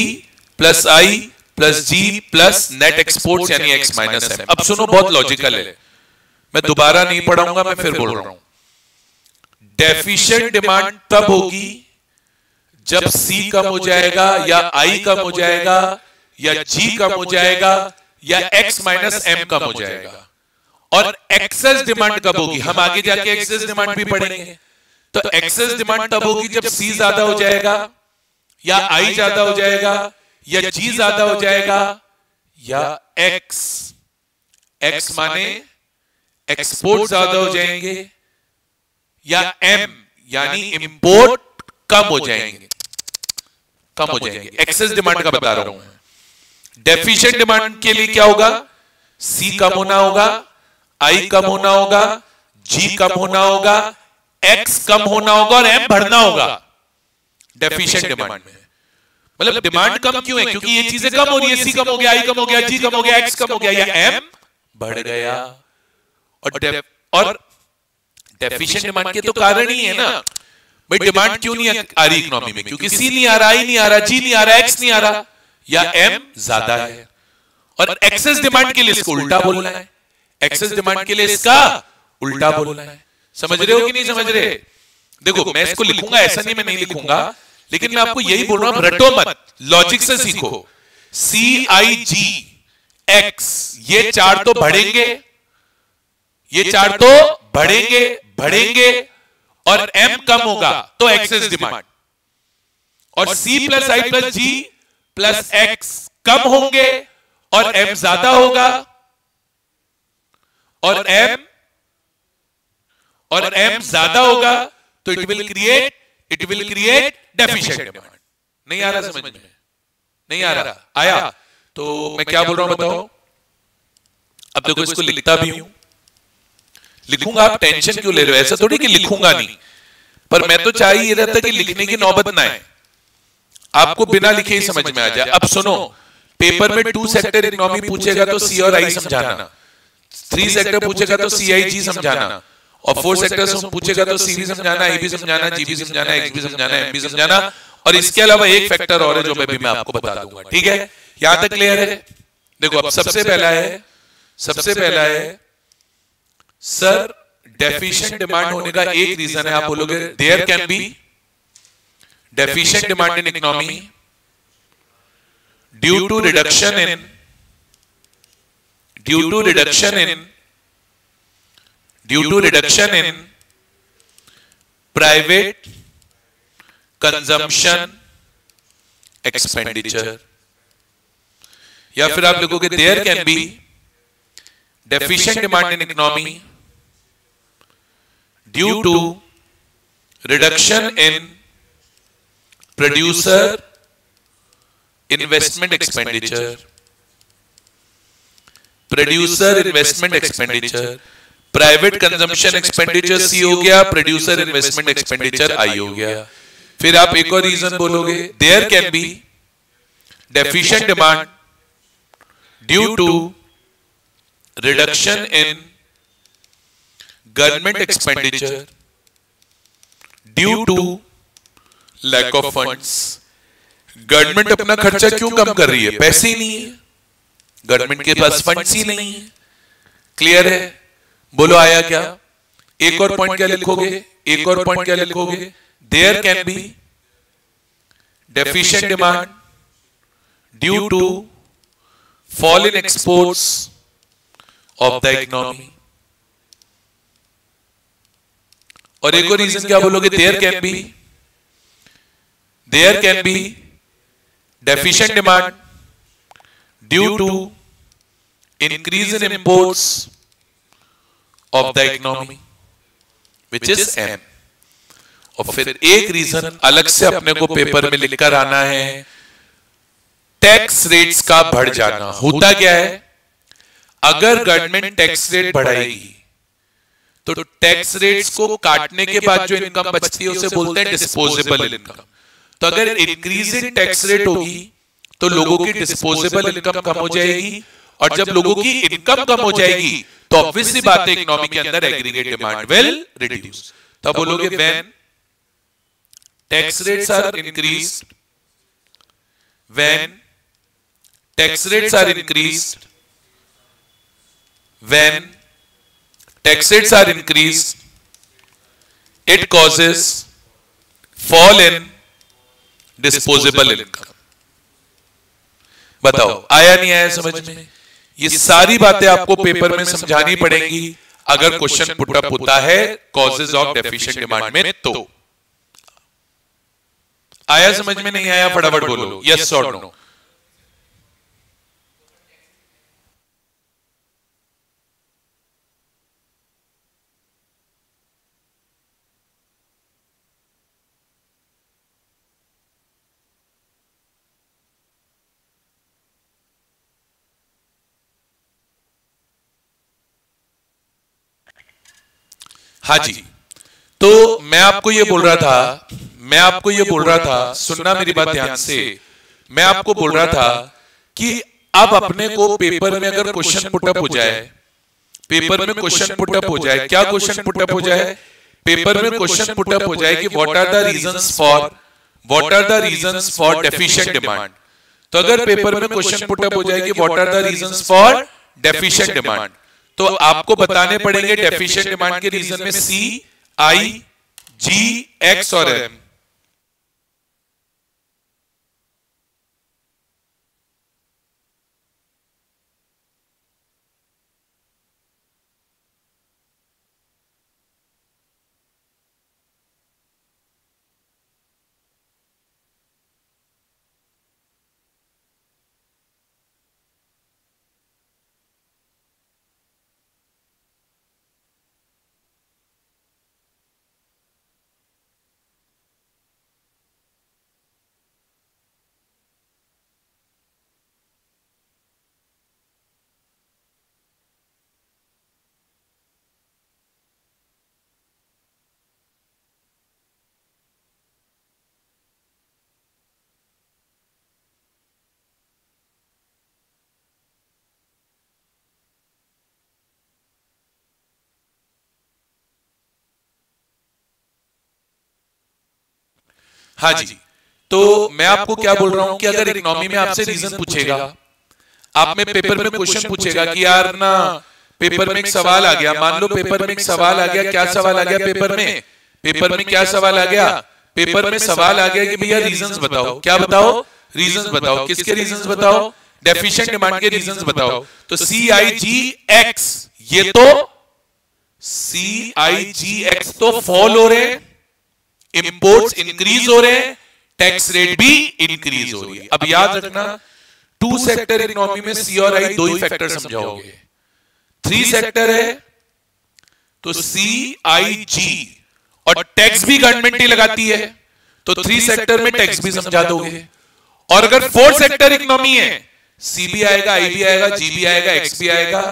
प्लस आई प्लस जी प्लस नेट एक्सपोर्ट्स यानी एक्स माइनस एम। अब सुनो, बहुत लॉजिकल है, मैं दोबारा नहीं पढ़ाऊंगा, मैं फिर बोल रहा हूं। डेफिशिएंट डिमांड तब होगी जब सी कम हो जाएगा या आई कम हो जाएगा या जी कम हो जाएगा या एक्स माइनस एम कम हो जाएगा। और एक्सेस डिमांड कब होगी? हम आगे जाके एक्सेस डिमांड भी पढ़ेंगे। तो एक्सेस डिमांड तब होगी जब सी ज्यादा हो जाएगा या आई ज्यादा हो जाएगा या जी ज्यादा हो जाएगा या एक्स माने एक्सपोर्ट ज्यादा हो जाएंगे या एम यानी इंपोर्ट कम हो जाएंगे, कम हो जाएंगे। एक्सेस डिमांड का बता रहा हूं। डेफिशिएंट डिमांड के लिए क्या होगा? सी कम होना होगा, आई कम होना होगा, जी कम होना होगा, एक्स कम होना होगा और एम बढ़ना होगा डेफिशिएंट डिमांड में। मतलब डिमांड कम क्यों है? क्योंकि ये चीजें कम हो रही है, सी कम हो गया, आई कम हो गया, जी कम हो गया, एक्स कम हो गया, या एम बढ़ गया। और डेफिशिएंट डिमांड के तो कारण ही है ना भाई, डिमांड क्यों नहीं आ रही इकोनॉमी में? क्योंकि सी नहीं आ रहा, आई नहीं आ रहा, जी नहीं आ रहा, एक्स नहीं आ रहा, या एम ज्यादा है। और एक्सेस डिमांड के लिए इसको उल्टा बोलना है, एक्सेस डिमांड के लिए इसका उल्टा बोलना है। समझ रहे हो कि नहीं समझ रहे? देखो मैं इसको लिखूंगा, ऐसा नहीं मैं नहीं लिखूंगा, लेकिन मैं आपको यही बोल रहा हूं, रटो मत, लॉजिक से सीखो। सी आई जी एक्स, ये चार तो बढ़ेंगे, ये चार तो बढ़ेंगे बढ़ेंगे, और एम कम होगा तो एक्सेस डिमांड। और सी प्लस आई प्लस जी प्लस एक्स कम होंगे और एम ज्यादा होगा, और एम ज्यादा होगा तो it will create deficient demand. नहीं आ रहा समझ में? नहीं आ रहा? आया? तो मैं क्या बोल रहा हूं बताओ। अब देखो इसको लिखता भी हूं, लिखूंगा, आप टेंशन क्यों ले रहे हो? ऐसा थोड़ी कि लिखूंगा नहीं, पर मैं तो चाह ही रहता कि लिखने की नौबत ना आए, आपको बिना लिखे ही समझ में आ जाए। अब सुनो, पेपर में 2 सेक्टर इकोनॉमी पूछेगा तो सी और आई समझाना, 3 सेक्टर पूछेगा तो सी आई जी समझाना, और 4 सेक्टर पूछेगा तो सी भी समझाना, ए भी समझाना, जी भी समझाना, एक्स भी समझाना, एम भी समझाना, और इसके अलावा एक फैक्टर और है जो मैं आपको बता दूंगा। ठीक है, यहां तक क्लियर है? देखो अब सबसे पहला है सर, डेफिशिएंट डिमांड होने का एक रीजन है, आप बोलोगे there can be deficient demand in economy due to reduction in private consumption expenditure, या फिर आप लिखोगे there can be deficient demand in economy due to reduction in producer investment expenditure, private consumption expenditure C हो गया, producer investment expenditure आई हो गया। फिर आप एक और रीजन बोलोगे, there can be deficient demand due to reduction in government expenditure due to lack of funds. Government अपना खर्चा क्यों कम कर रही है? पैसे ही नहीं है, गवर्नमेंट के पास फंड्स ही नहीं है। क्लियर है? बोलो आया क्या? एक और पॉइंट क्या लिखोगे? There can be deficient demand due to fall in exports of the economy. और एक और रीजन क्या बोलोगे? There can be deficient demand due to increase in imports of the economy which is M। और फिर एक रीजन अलग से अपने को पेपर में लिखकर आना है, टैक्स रेट्स का बढ़ जाना। होता क्या है, अगर गवर्नमेंट टैक्स रेट बढ़ाएगी तो टैक्स रेट्स को काटने के बाद जो इनकम बचती है उसे बोलते हैं डिस्पोजेबल इनकम। तो अगर इंक्रीज इन टैक्स रेट होगी तो लोगों की डिस्पोजेबल इनकम कम हो जाएगी, और जब लोगों की इनकम कम हो जाएगी तो ऑब्वियसली बात है इकोनॉमी के अंदर एग्रीगेट डिमांड विल रिड्यूस। तब बोलोगे when tax rates are increased, when tax rates are increased, when tax rates are increased, it causes fall in disposable income. बताओ आया नहीं आया समझ में? ये सारी बातें आपको पेपर में समझानी पड़ेंगी अगर क्वेश्चन पुट अप होता है कॉजेज ऑफ डेफिशिएंट डिमांड में। तो आया समझ में? नहीं आया फटाफट बोलो यस और नो। हाँ जी, तो आपको ये बोल रहा था, सुनना मेरी बात ध्यान से। मैं आपको बोल रहा था कि अब अपने को पेपर में अगर क्वेश्चन पुटअप हो जाए, पेपर में क्वेश्चन पुटअप हो जाए, क्या क्वेश्चन पुटअप हो जाए? पेपर में क्वेश्चन पुटअप हो जाए कि what are the reasons for deficient demand. तो अगर पेपर में क्वेश्चन पुटअप हो जाए कि what are the reasons for deficient demand, तो आपको बताने पड़ेंगे डेफिशिएंट डिमांड के रीजन में सी, आई, जी, एक्स और एम। हाँ जी, तो मैं आपको क्या बोल रहा हूं कि अगर इकोनॉमी में आपसे रीजन पूछेगा, आप में पेपर में क्वेश्चन पूछेगा कि यार ना पेपर में एक सवाल आ गया, मान लो पेपर में एक सवाल आ गया, क्या सवाल आ गया पेपर में क्या सवाल आ गया? पेपर में सवाल आ गया कि भैया रीजंस बताओ। क्या बताओ? रीजंस बताओ। किसके रीजंस बताओ? डेफिशिएंट डिमांड के रीजंस बताओ। तो CIGX, ये तो CIGX तो फॉल हो रहे हैं, इंपोर्ट्स इंक्रीज हो रहे हैं, टैक्स रेट भी इंक्रीज हो रही है। अब याद रखना, 2 सेक्टर इकोनॉमी में सी और आई दो ही फैक्टर समझाओगे। 3 सेक्टर है तो CIG और टैक्स भी गवर्नमेंट ही लगाती है, तो 3 सेक्टर में टैक्स भी समझा दोगे। और अगर 4 सेक्टर इकोनॉमी है, सी भी आएगा, आई भी आएगा, जी भी आएगा, एक्स भी आएगा,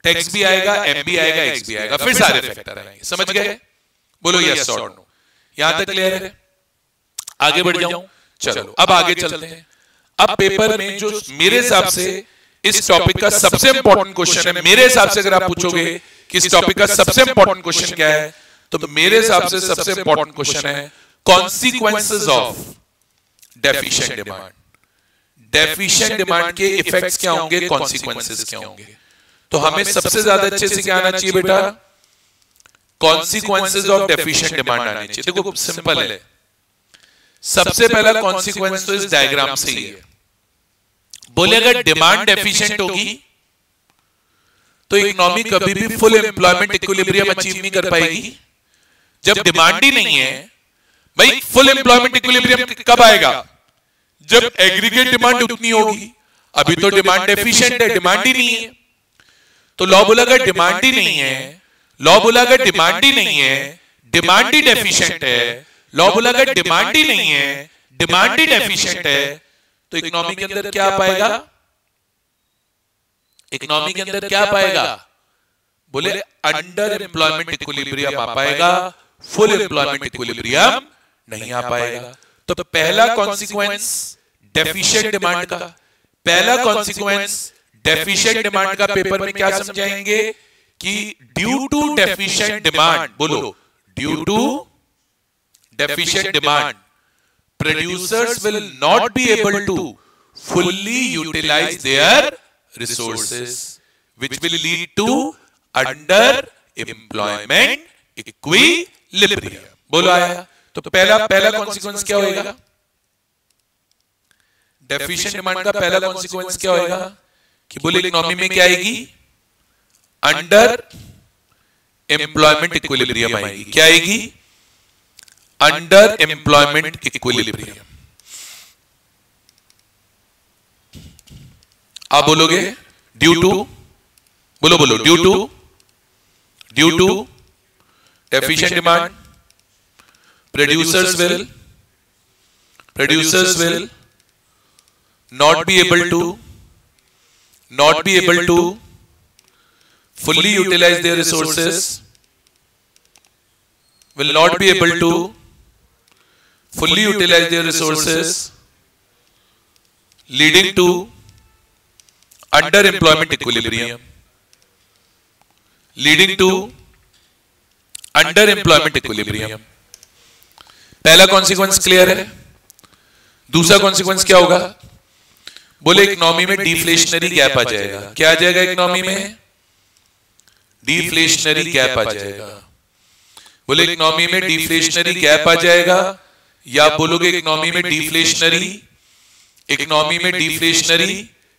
टैक्स भी आएगा, एम भी आएगा, एक्स भी आएगा, फिर सारे फैक्टर आएंगे। समझ गए? बोलो यस और नो। यहां तक क्लियर है? आगे बढ़ जाऊं? चलो अब आगे चलते हैं। अब पेपर में जो मेरे हिसाब से इस टॉपिक का सबसे इंपॉर्टेंट क्वेश्चन है, मेरे हिसाब से अगर आप पूछोगे कि इस टॉपिक का सबसे इंपॉर्टेंट क्वेश्चन क्या है, तो मेरे हिसाब से सबसे इंपॉर्टेंट क्वेश्चन है consequences of deficient demand. Deficient demand के इफेक्ट्स क्या होंगे, कॉन्सिक्वेंसेस क्या होंगे। तो हमें सबसे ज्यादा अच्छे से क्या आना चाहिए बेटा? कॉन्सिक्वेंसेस ऑफ डेफिशिएंट डिमांड आनी चाहिए। देखो सिंपल है, सबसे पहला कॉन्सिक्वेंस तो इस डायग्राम से ही है। बोले अगर डिमांड डेफिशिएंट होगी तो इकोनॉमी कभी भी फुल एम्प्लॉयमेंट इक्विलिब्रियम अचीव नहीं कर पाएगी। जब डिमांड ही नहीं है भाई, फुल एम्प्लॉयमेंट इक्विलिब्रियम कब आएगा? जब एग्रीगेट डिमांड उतनी होगी। अभी तो डिमांड डेफिशिएंट है, डिमांड ही नहीं है। तो लॉ बोला अगर डिमांड ही नहीं है, लॉ बोला अगर डिमांड ही नहीं है, डिमांड ही डेफिशिएंट है, लॉ बोला अगर डिमांड ही नहीं है, डिमांड ही डेफिशिएंट है, तो इकोनॉमी के अंदर क्या पाएगा? इकोनॉमी के अंदर क्या पाएगा? बोले अंडर एम्प्लॉयमेंट इक्विलिब्रियम आ पाएगा, फुल एम्प्लॉयमेंट इक्विलिब्रियम नहीं आ पाएगा। तो पहला कॉन्सिक्वेंस डेफिशिएंट डिमांड का, पहला कॉन्सिक्वेंस डेफिशिएंट डिमांड का पेपर में क्या समझाएंगे कि ड्यू टू डेफिशिएंट डिमांड, बोलो due to deficient demand producers will not be able to fully utilize their resources, which will lead to under employment equilibrium। बोलो आया? तो पहला कॉन्सिक्वेंस क्या होगा? डेफिशिएंट डिमांड का पहला कॉन्सिक्वेंस क्या होगा कि बोले इकोनॉमी में क्या आएगी? अंडर एम्प्लॉयमेंट इक्विलिब्रियम आएगी। क्या आएगी? Under employment equilibrium. आप बोलोगे ड्यू टू, बोलो due to deficient demand producers will not be able to fully utilize their resources, will not be able to fully utilize their resources, leading to underemployment equilibrium. Leading to underemployment equilibrium. पहला consequence clear है. दूसरा consequence क्या होगा? बोले economy में deflationary gap आ जाएगा. क्या आ जाएगा इकोनॉमी में? डिफ्लेशनरी गैप आ जाएगा. बोले इकोनॉमी में डिफ्लेशनरी गैप आ जाएगा, या बोलोगे इकोनॉमी में डिफ्लेशनरी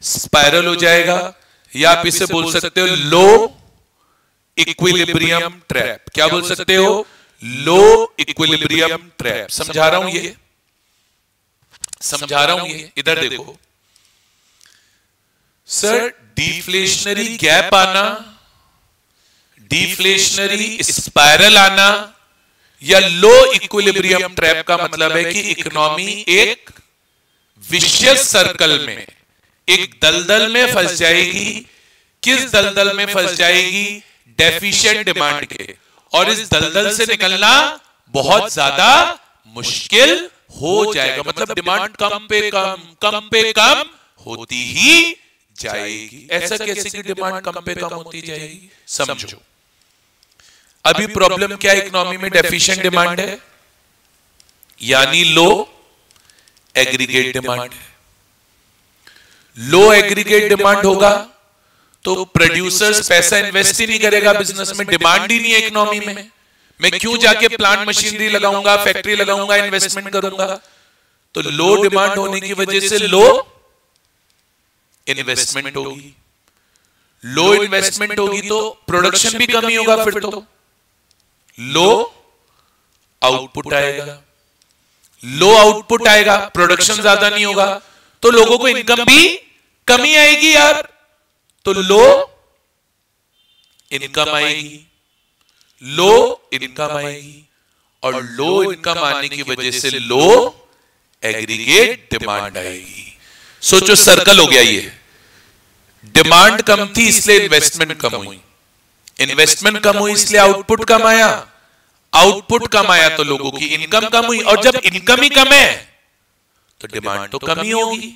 स्पाइरल हो जाएगा, या आप इसे बोल सकते हो लो इक्विलिब्रियम ट्रैप. क्या बोल सकते हो? लो इक्विलिब्रियम ट्रैप. समझा रहा हूं ये, समझा रहा हूं ये. इधर देखो सर, डिफ्लेशनरी गैप आना, डिफ्लेशनरी स्पाइरल आना, या लो इक्विलिब्रियम ट्रैप का मतलब है कि इकोनॉमी एक विशियस सर्कल में, एक दलदल में फंस जाएगी. किस दलदल में फंस जाएगी? डेफिशिएंट डिमांड के. और इस दलदल से निकलना बहुत ज्यादा मुश्किल हो जाएगा. मतलब डिमांड कम पे कम होती ही जाएगी. ऐसा कैसे कि डिमांड कम पे कम होती जाएगी? समझो. अभी प्रॉब्लम क्या है? इकोनॉमी में डेफिशिएंट डिमांड है, यानी लो एग्रीगेट डिमांड है. लो एग्रीगेट डिमांड होगा तो प्रोड्यूसर्स पैसा इन्वेस्ट ही नहीं करेगा बिजनेस में. डिमांड ही नहीं है इकोनॉमी में. मैं क्यों जाके प्लांट मशीनरी लगाऊंगा, फैक्ट्री लगाऊंगा, इन्वेस्टमेंट करूंगा? तो लो डिमांड होने की वजह से लो इन्वेस्टमेंट होगी. लो इन्वेस्टमेंट होगी तो प्रोडक्शन भी कम ही होगा. फिर तो लो आउटपुट आएगा. लो आउटपुट आएगा, प्रोडक्शन ज्यादा नहीं होगा, तो लोगों को इनकम भी कमी आएगी यार. तो लो इनकम आएगी, लो इनकम आएगी, और लो इनकम आने की वजह से लो एग्रीगेट डिमांड आएगी. सोचो सर्कल हो गया ये. डिमांड कम थी इसलिए इन्वेस्टमेंट कम हुई, इन्वेस्टमेंट कम हुई इसलिए आउटपुट कम आया, आउटपुट कम आया तो लोगों की इनकम कम हुई, और जब इनकम ही कम है तो डिमांड तो कम ही होगी.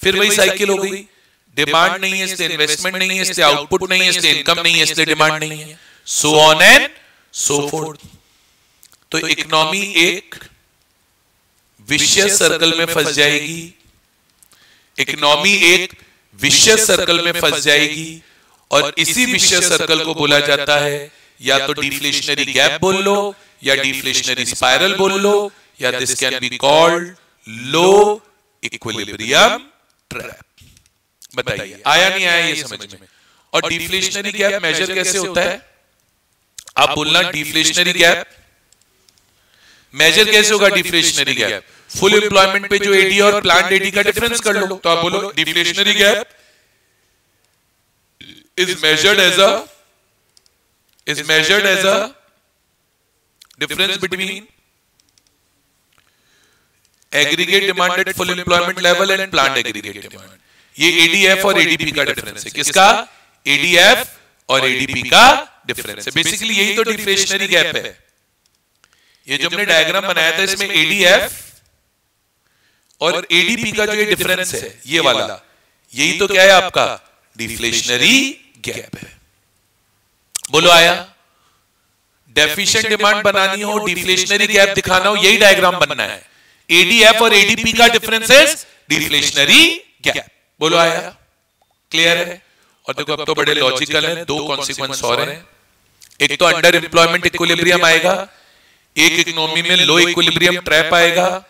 फिर वही साइकिल हो गई. डिमांड नहीं है इसलिए इन्वेस्टमेंट नहीं है, इसलिए आउटपुट नहीं है, इसलिए इनकम नहीं है, इसलिए डिमांड नहीं है, so on and so fourth. तो इकोनॉमी एक विशियस सर्कल में फंस जाएगी. इकोनॉमी एक विशियस सर्कल में फंस जाएगी, और इसी विशियस सर्कल को बोला जाता है या तो डिफ्लेशनरी गैप बोल लो, या डिफ्लेशनरी स्पाइरल बोल लो, या this can be called low equilibrium trap. बताइए आया नहीं आया ये समझ में? और डिफ्लेशनरी गैप मेजर कैसे होता है? आप बोलना डिफ्लेशनरी गैप मेजर कैसे होगा? डिफ्लेशनरी गैप फुल एम्प्लॉयमेंट पे जो एडी और प्लांट एडी का डिफरेंस कर लो, तो आप बोलो deflationary gap is measured as a difference between aggregate demand at full employment level and plant aggregate demand. ये ADF और ADP का डिफरेंस है. किसका? ADF और ADP का डिफरेंस है. बेसिकली यही तो डिफ्लेशनरी गैप है. ये जो हमने डायग्राम बनाया था इसमें ADF और ADP का जो ये डिफरेंस है, ये वाला, यही तो क्या है आपका? डिफ्लेशनरी गैप है. बोलो आया? डेफिशिएंट डिमांड बनानी हो, डिफ्लेशनरी गैप दिखाना हो, यही डायग्राम बनना है. एडीएफ और एडीपी का डिफरेंस है डिफ्लेशनरी गैप. बोलो आया? क्लियर है? और देखो अब तो बड़े लॉजिकल है. दो कॉन्सिक्वेंस और हैं. एक तो अंडर एम्प्लॉयमेंट इक्विलिब्रियम आएगा, एक इकोनॉमी में लो इक्विलिब्रियम ट्रैप आएगा,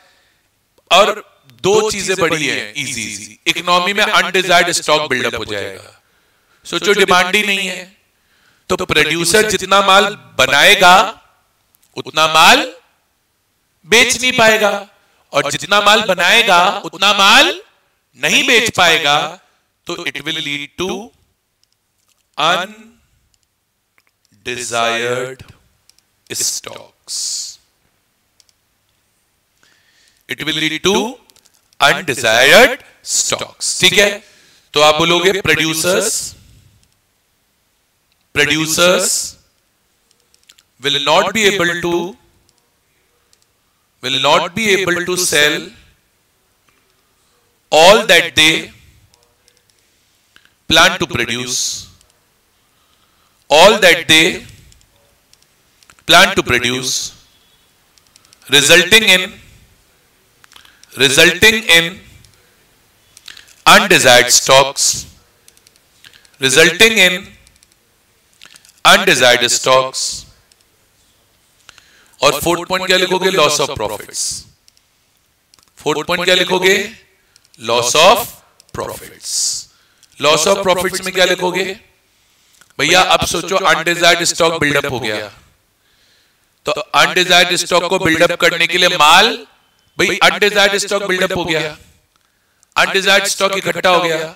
और दो चीजें बड़ी है इजी. इकोनॉमी में अनडिजायर्ड स्टॉक बिल्डअप हो जाएगा. सोचो डिमांड ही नहीं है, तो प्रोड्यूसर जितना माल बनाएगा उतना माल बेच नहीं पाएगा, और जितना माल बनाएगा उतना माल नहीं बेच पाएगा, तो it will lead to undesired stocks. It will lead to undesired stocks. ठीक है? तो आप बोलोगे producers will not be able to sell all that they plan to produce, resulting in undesired stocks, और फोर्थ पॉइंट क्या लिखोगे? Loss of profits. Fourth point क्या लिखोगे? Loss of profits. Loss of profits में क्या लिखोगे? भैया अब सोचो अनडिजायर्ड स्टॉक बिल्डअप हो गया, तो अनडिजायर्ड स्टॉक को बिल्डअप करने के लिए माल, भाई अनडिजायर्ड स्टॉक बिल्डअप हो गया, अनडिजायर्ड स्टॉक इकट्ठा हो गया,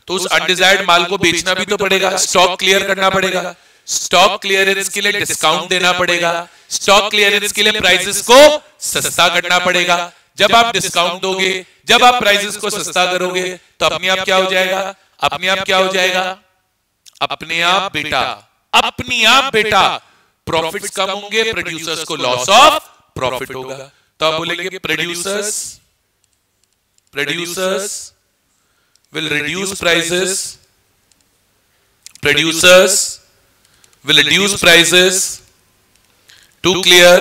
तो उस अनडिजायर्ड माल को बेचना भी तो पड़ेगा, स्टॉक क्लियर करना पड़ेगा, स्टॉक क्लियरेंस के लिए डिस्काउंट देना पड़ेगा, स्टॉक क्लियरेंस के लिए प्राइसेस को सस्ता करना पड़ेगा। जब आप डिस्काउंट दोगे, जब आप प्राइसेस को सस्ता करोगे, तो अपने आप क्या हो जाएगा? अपने आप क्या हो जाएगा? अपने आप बेटा प्रॉफिट्स कम होंगे, प्रोड्यूसर्स को लॉस ऑफ प्रॉफिट होगा। तो आप बोलेंगे producers will reduce prices to clear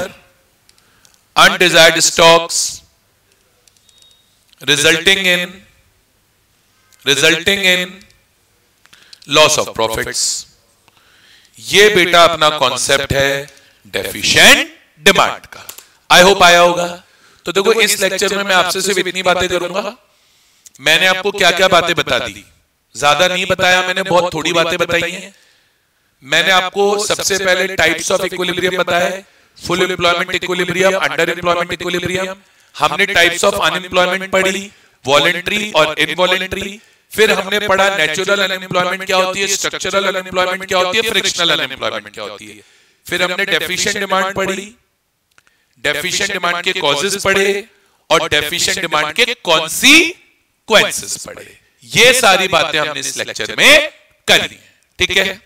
undesired stocks, resulting in loss of profits। ये बेटा अपना कॉन्सेप्ट है डेफिशिएंट डिमांड का। आई होप आया होगा। तो देखो इस लेक्चर में मैं आपसे सिर्फ इतनी बातें करूंगा। मैंने आपको क्या क्या बातें बता दी, ज्यादा नहीं बताया मैंने, बहुत थोड़ी बातें बताई हैं। मैंने आपको सबसे पहले टाइप्स ऑफ इक्विलिब्रियम बताया, full employment equilibrium, under employment equilibrium. हमने टाइप्स ऑफ अनएम्प्लॉयमेंट पढ़ी, वॉलंटरी और इनवॉलंटरी। फिर हमने पढ़ा नेचुरल अनएम्प्लॉयमेंट क्या होती है, स्ट्रक्चरल अनएम्प्लॉयमेंट क्या होती है, फ्रिक्शनल अनएम्प्लॉयमेंट क्या होती है। फिर हमने डेफिशिएंट डिमांड पढ़ी, डेफिशिएंट डिमांड के कॉजेस पढ़े और डेफिशिएंट डिमांड के कॉन्सिक्वेंसेस पढ़े। ये सारी बातें हमने इस लेक्चर में करी, ठीक है।